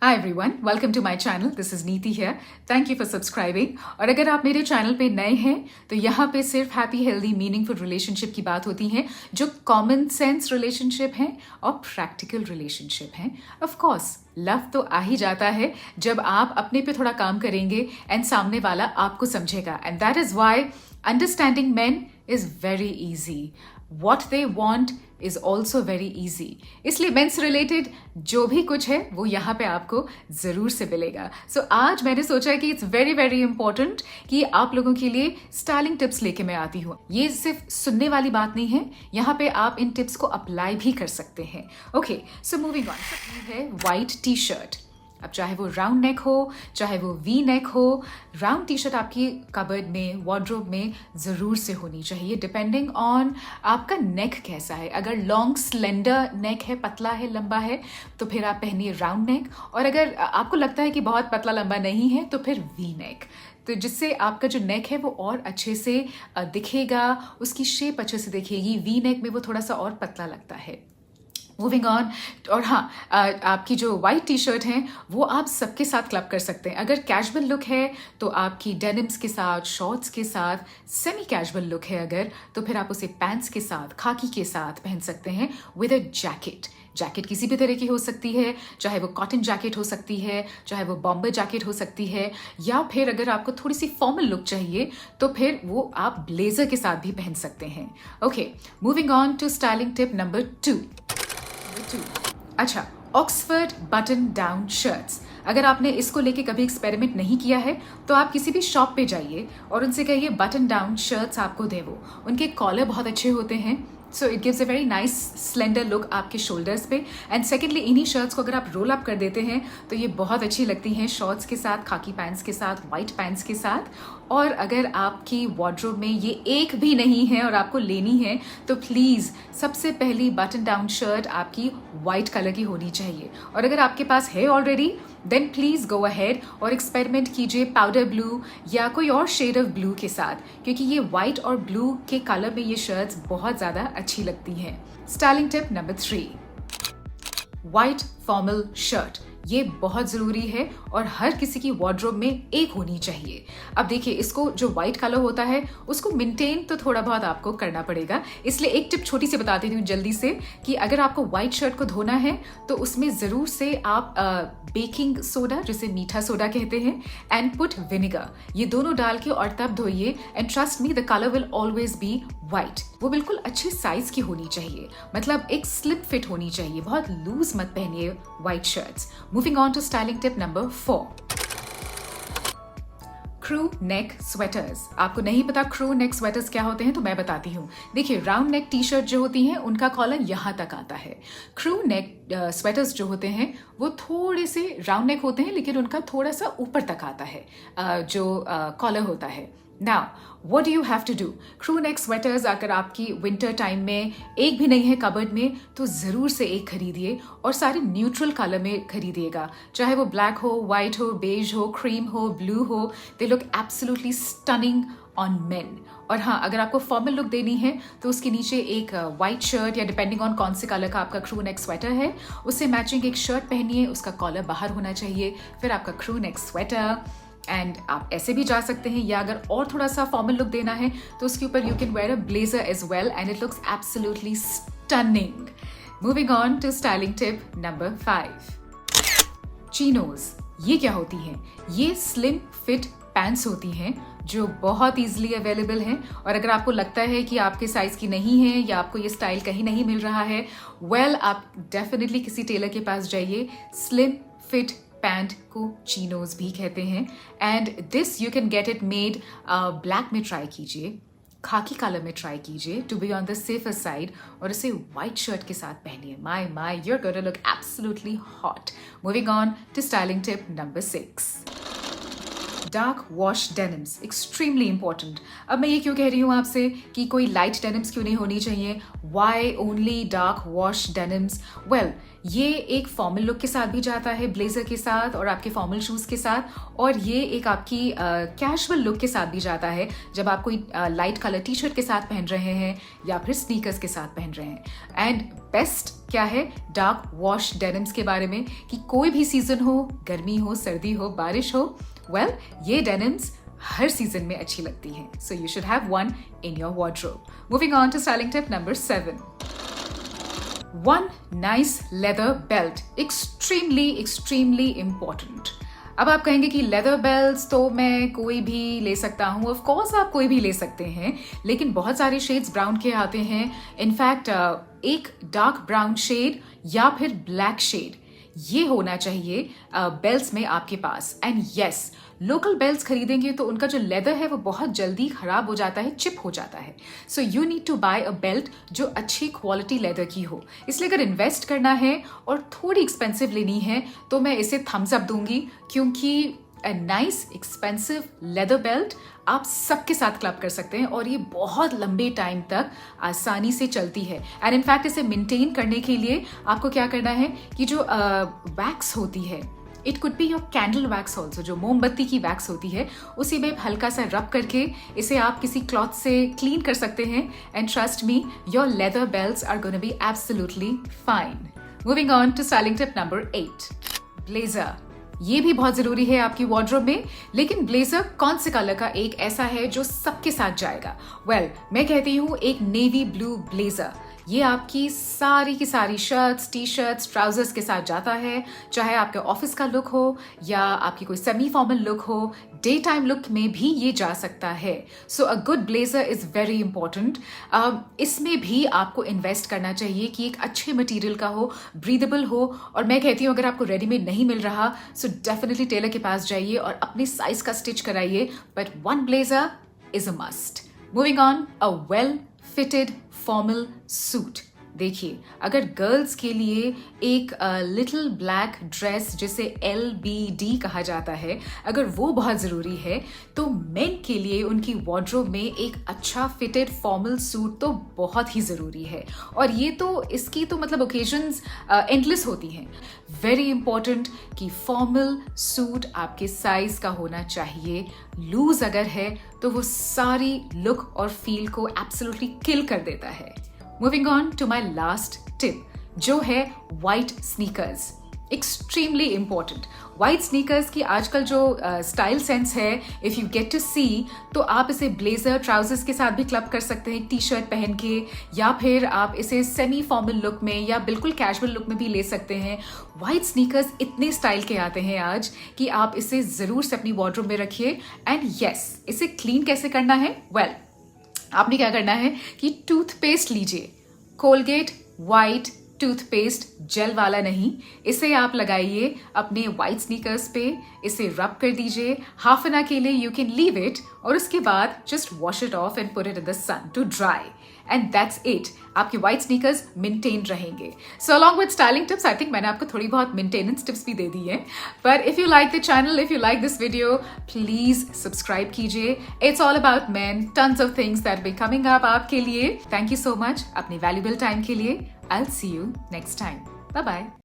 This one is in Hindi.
Hi everyone, welcome to my channel. This is Niti here. Thank you for subscribing. और अगर आप मेरे चैनल पे नए हैं तो यहाँ पे सिर्फ हैप्पी हेल्दी मीनिंगफुल रिलेशनशिप की बात होती है, जो कॉमन सेंस रिलेशनशिप हैं और प्रैक्टिकल रिलेशनशिप हैं. ऑफ कोर्स लव तो आ ही जाता है जब आप अपने पे थोड़ा काम करेंगे एंड सामने वाला आपको समझेगा. And that is why understanding men is very easy. What they want is also very easy. इसलिए मेंस रिलेटेड जो भी कुछ है वो यहाँ पे आपको ज़रूर से मिलेगा. सो आज मैंने सोचा कि इट्स वेरी वेरी इंपॉर्टेंट कि आप लोगों के लिए स्टाइलिंग टिप्स लेके मैं आती हूँ. ये सिर्फ सुनने वाली बात नहीं है, यहाँ पे आप इन टिप्स को अप्लाई भी कर सकते हैं. Okay, so moving on. है वाइट टी शर्ट. अब चाहे वो राउंड नेक हो, चाहे वो वी नेक हो, राउंड टी शर्ट आपकी कबर्ड में, वार्डरोब में ज़रूर से होनी चाहिए, डिपेंडिंग ऑन आपका नेक कैसा है. अगर लॉन्ग स्लेंडर नेक है, पतला है, लंबा है, तो फिर आप पहनिए राउंड नेक. और अगर आपको लगता है कि बहुत पतला लंबा नहीं है तो फिर वी नेक, तो जिससे आपका जो नेक है वो और अच्छे से दिखेगा, उसकी शेप अच्छे से दिखेगी. वी नेक में वो थोड़ा सा और पतला लगता है. Moving on. और हाँ, आपकी जो वाइट टी शर्ट हैं वो आप सबके साथ क्लब कर सकते हैं. अगर कैजुअल लुक है तो आपकी डेनिम्स के साथ, शॉर्ट्स के साथ. सेमी कैजुअल लुक है अगर, तो फिर आप उसे पैंट्स के साथ, खाकी के साथ पहन सकते हैं विद अ जैकेट. जैकेट किसी भी तरह की हो सकती है, चाहे वो कॉटन जैकेट हो सकती है, चाहे वो बॉम्बर जैकेट हो सकती है, या फिर अगर आपको थोड़ी सी फॉर्मल लुक चाहिए तो फिर वो आप ब्लेजर के साथ भी पहन सकते हैं. Okay, moving on to styling tip number 2. अच्छा, ऑक्सफर्ड बटन डाउन शर्ट्स. अगर आपने इसको लेके कभी एक्सपेरिमेंट नहीं किया है तो आप किसी भी शॉप पे जाइए और उनसे कहिए बटन डाउन शर्ट्स आपको दे. वो उनके कॉलर बहुत अच्छे होते हैं, so it gives a very nice slender look आपके शोल्डर्स पे. एंड सेकेंडली, इन्हीं शर्ट्स को अगर आप रोल अप कर देते हैं तो ये बहुत अच्छी लगती हैं शॉर्ट्स के साथ, खाकी पैंट्स के साथ, वाइट पैंट्स के साथ. और अगर आपकी वार्डरोब में ये एक भी नहीं है और आपको लेनी है तो प्लीज़ सबसे पहली बटन डाउन शर्ट आपकी वाइट कलर की होनी चाहिए. और अगर आपके पास है already then please go ahead और एक्सपेरिमेंट कीजिए पाउडर ब्लू या कोई और शेड ऑफ ब्लू के साथ, क्योंकि ये वाइट और ब्लू के कलर में ये शर्ट्स बहुत ज़्यादा अच्छी लगती हैं. Styling tip number 3, white formal shirt. ये बहुत ज़रूरी है और हर किसी की वार्डरोब में एक होनी चाहिए. अब देखिए, इसको जो वाइट कलर होता है उसको मेंटेन तो थोड़ा बहुत आपको करना पड़ेगा. इसलिए एक टिप छोटी सी बता देती हूँ जल्दी से, कि अगर आपको वाइट शर्ट को धोना है तो उसमें ज़रूर से आप बेकिंग सोडा, जिसे मीठा सोडा कहते हैं, एंड पुट विनेगर, ये दोनों डाल के और तब धोइए. And trust me, the colour will always be white. वो बिल्कुल अच्छे साइज की होनी चाहिए, मतलब एक स्लिप फिट होनी चाहिए. बहुत लूज मत पहनिए white shirts. Moving on to styling tip number 4, crew neck sweaters. आपको नहीं पता क्रू नेक स्वेटर्स क्या होते हैं तो मैं बताती हूँ. देखिए, राउंड नेक टी शर्ट जो होती हैं उनका कॉलर यहाँ तक आता है. क्रू नेक स्वेटर्स जो होते हैं वो थोड़े से राउंड नेक होते हैं, लेकिन उनका थोड़ा सा ऊपर तक आता है जो कॉलर होता है. Now, what do you have to do? Crew neck sweaters अगर आपकी विंटर टाइम में एक भी नहीं है कबर्ड में तो ज़रूर से एक खरीदिए और सारे न्यूट्रल कलर में खरीदिएगा. चाहे वो ब्लैक हो, वाइट हो, बेज हो, क्रीम हो, ब्लू हो, they look absolutely stunning on main. और हाँ, अगर आपको फॉर्मल लुक देनी है तो उसके नीचे एक वाइट शर्ट या डिपेंडिंग ऑन कौन से कलर का आपका क्रू नेक स्वेटर है उससे मैचिंग एक शर्ट पहनिए. उसका कॉलर बाहर होना चाहिए, फिर आपका क्रू नेक स्वेटर. एंड आप ऐसे भी जा सकते हैं, या अगर और थोड़ा सा फॉर्मल लुक देना है तो उसके ऊपर you can wear a blazer as well and it looks absolutely stunning. Moving on to styling tip number 5, chinos. ये क्या होती हैं? ये स्लिम फिट पैंट्स होती हैं जो बहुत ईजिली अवेलेबल हैं. और अगर आपको लगता है कि आपके साइज की नहीं है या आपको ये स्टाइल कहीं नहीं मिल रहा है, वेल आप डेफिनेटली किसी टेलर के पास जाइए. स्लिम फिट पैंट को चीनोज भी कहते हैं. And this you can get it made black में ट्राई कीजिए, खाकी कलर में ट्राई कीजिए to be on the safer side, और इसे वाइट शर्ट के साथ पहनिए. My you are going to look absolutely hot. Moving on to styling tip number 6, dark wash denims extremely important. अब मैं ये क्यों कह रही हूँ आपसे कि कोई लाइट डेनिम्स क्यों नहीं होनी चाहिए, why only dark wash denims? Well, ये एक फॉर्मल लुक के साथ भी जाता है, ब्लेजर के साथ और आपके फॉर्मल शूज के साथ, और ये एक आपकी कैजुअल लुक के साथ भी जाता है जब आप कोई लाइट कलर टी शर्ट के साथ पहन रहे हैं या फिर स्नीकर्स के साथ पहन रहे हैं। एंड बेस्ट क्या है डार्क वॉश डेनिम्स के बारे में कि कोई भी सीजन हो, गर्मी हो, सर्दी हो, बारिश हो, वेल ये डेनिम्स हर सीजन में अच्छी लगती हैं। So you should have one in your wardrobe. Moving on to styling tip number 7, one nice leather belt. Extremely important. अब आप कहेंगे कि लेदर बेल्ट्स तो मैं कोई भी ले सकता हूँ। ऑफ कोर्स आप कोई भी ले सकते हैं, लेकिन बहुत सारे शेड्स ब्राउन के आते हैं। इनफैक्ट एक डार्क ब्राउन शेड या फिर ब्लैक शेड ये होना चाहिए बेल्ट्स में आपके पास। एंड यस, लोकल बेल्ट्स खरीदेंगे तो उनका जो लेदर है वो बहुत जल्दी खराब हो जाता है, चिप हो जाता है। So you need to buy a belt जो अच्छी क्वालिटी लेदर की हो। इसलिए अगर इन्वेस्ट करना है और थोड़ी एक्सपेंसिव लेनी है तो मैं इसे थम्स अप दूंगी, क्योंकि a nice expensive leather belt आप सबके साथ क्लब कर सकते हैं और ये बहुत लंबे टाइम तक आसानी से चलती है। एंड इनफैक्ट इसे मेंटेन करने के लिए आपको क्या करना है कि जो वैक्स होती है, it could be your candle wax also, जो मोमबत्ती की वैक्स होती है, उसी में हल्का सा रब करके इसे आप किसी क्लॉथ से क्लीन कर सकते हैं। And trust me, your leather belts are gonna be absolutely fine. Moving on to styling tip number 8, blazer. ये भी बहुत जरूरी है आपकी वार्डरोब में, लेकिन ब्लेजर कौन से कलर का एक ऐसा है जो सबके साथ जाएगा? वेल, मैं कहती हूँ एक नेवी ब्लू ब्लेजर। ये आपकी सारी की सारी शर्ट्स, टी शर्ट्स, ट्राउजर्स के साथ जाता है, चाहे आपके ऑफिस का लुक हो या आपकी कोई सेमी फॉर्मल लुक हो, डे टाइम लुक में भी ये जा सकता है। So a good blazer is very important. इसमें भी आपको इन्वेस्ट करना चाहिए कि एक अच्छे मटेरियल का हो, ब्रीदेबल हो। और मैं कहती हूँ अगर आपको रेडीमेड नहीं मिल रहा सो डेफिनेटली टेलर के पास जाइए और अपने साइज का स्टिच कराइए, but one blazer is a must. Moving on, a well fitted formal suit. देखिए, अगर गर्ल्स के लिए एक लिटिल ब्लैक ड्रेस जिसे LBD कहा जाता है, अगर वो बहुत ज़रूरी है, तो मेन के लिए उनकी वार्डरोब में एक अच्छा फिटेड फॉर्मल सूट तो बहुत ही ज़रूरी है। और ये तो इसकी तो मतलब ओकेजन्स एंडलेस होती हैं। वेरी इंपॉर्टेंट कि फॉर्मल सूट आपके साइज का होना चाहिए। लूज अगर है तो वो सारी लुक और फील को एब्सोल्युटली किल कर देता है। Moving on to my last tip, जो है white sneakers. Extremely important. White sneakers की आजकल जो स्टाइल सेंस है, if you get to see, तो आप इसे ब्लेजर ट्राउजर्स के साथ भी क्लब कर सकते हैं, टी शर्ट पहन के, या फिर आप इसे सेमी फॉर्मल लुक में या बिल्कुल कैजुअल लुक में भी ले सकते हैं। वाइट स्नीकर्स इतने स्टाइल के आते हैं आज कि आप इसे जरूर से अपनी वार्डरोब में रखिए। एंड यस, इसे क्लीन कैसे करना है? वेल, आपने क्या करना है कि टूथपेस्ट लीजिए, कोलगेट वाइट टूथपेस्ट, जेल वाला नहीं। इसे आप लगाइए अपने वाइट स्नीकर्स पे, इसे रब कर दीजिए। हाफ एन आवर के लिए यू कैन लीव इट, और उसके बाद just wash it off and put it in the sun to dry, and that's it. आपके वाइट स्नीकर्स मेंटेन रहेंगे। So along with styling tips, I think मैंने आपको थोड़ी बहुत मेंटेनेंस टिप्स भी दे दी है। पर if you like the channel, if you like this video, please subscribe कीजिए। It's all about men, tons of things that be coming up आपके लिए। थैंक यू सो मच अपने वैल्यूबल टाइम के लिए। I'll see you next time. Bye-bye.